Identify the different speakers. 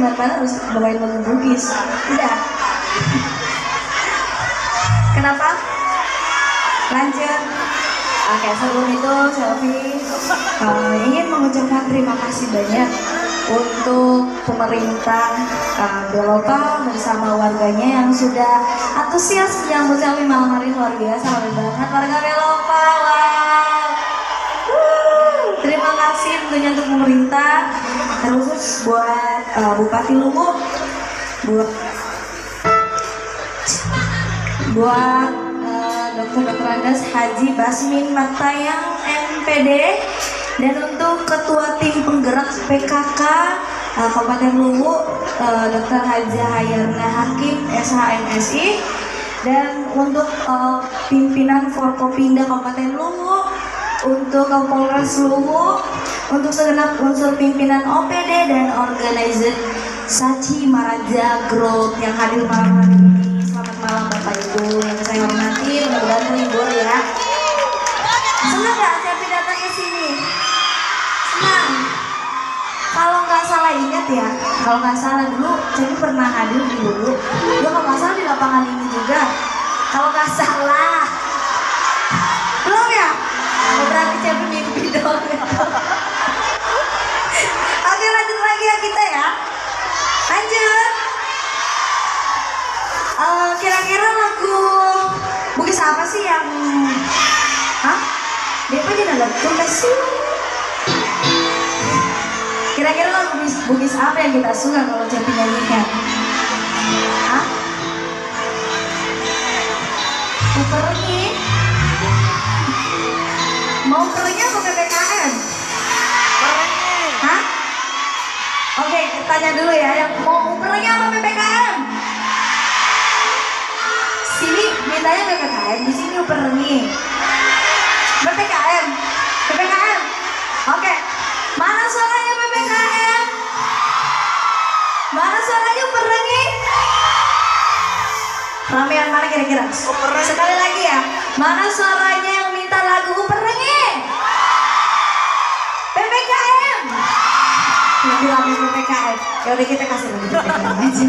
Speaker 1: benar-benar harus bawain lagu Bugis. Udah. Kenapa? Lanjut. Oke, sebelum itu Selfie ingin mengucapkan terima kasih banyak untuk pemerintah Belopa bersama warganya yang sudah antusias menyambut Selfie malam hari. Luar biasa, luar banget warga Belopa. Wow. Terima kasih tentunya untuk pemerintah, terus buat Bupati Luwu, buat Dr. Andes Haji Basmin Matayang MPD, dan untuk Ketua Tim Penggerak PKK Kabupaten Luwu Dr. Haja Hayarna Hakim SHMSI, dan untuk pimpinan Forkopimda Kabupaten Luwu, untuk Kapolres Luwu, untuk segenap unsur pimpinan OPD dan organizer Sachi Maraja Group yang hadir malam hari ini. Selamat malam Bapak Ibu yang saya hormati, mudah-mudahan terhibur ya. Senang gak Cepi datang ke sini? Senang. Kalau nggak salah ingat ya, kalau nggak salah dulu Cepi pernah hadir di Luwu. Dia kalau nggak salah di lapangan ini juga. Kalau nggak salah, belum ya? Berarti Cepi mimpi dong. Oke, lanjut lagi ya kita ya. Lanjut. Kira-kira lagu Bugis apa sih yang Depa jadi lagu kasih. Kira-kira lagu Bugis apa yang kita suka kalau Cepi nyanyikan? Pergi. Mau pergi apa PPKM? Hah? Oke, tanya dulu ya, yang mau pergi apa PPKM? Sini mintanya PPKM, di sini pergi. PPKM, PPKM. Oke, mana suaranya PPKM? Mana suaranya pergi? Ramean mana kira-kira? Sekali lagi ya, mana suaranya yang minta lagu pergi? PPKM. Lebih rame PPKM. Yaudah kita kasih lagu PPKM aja.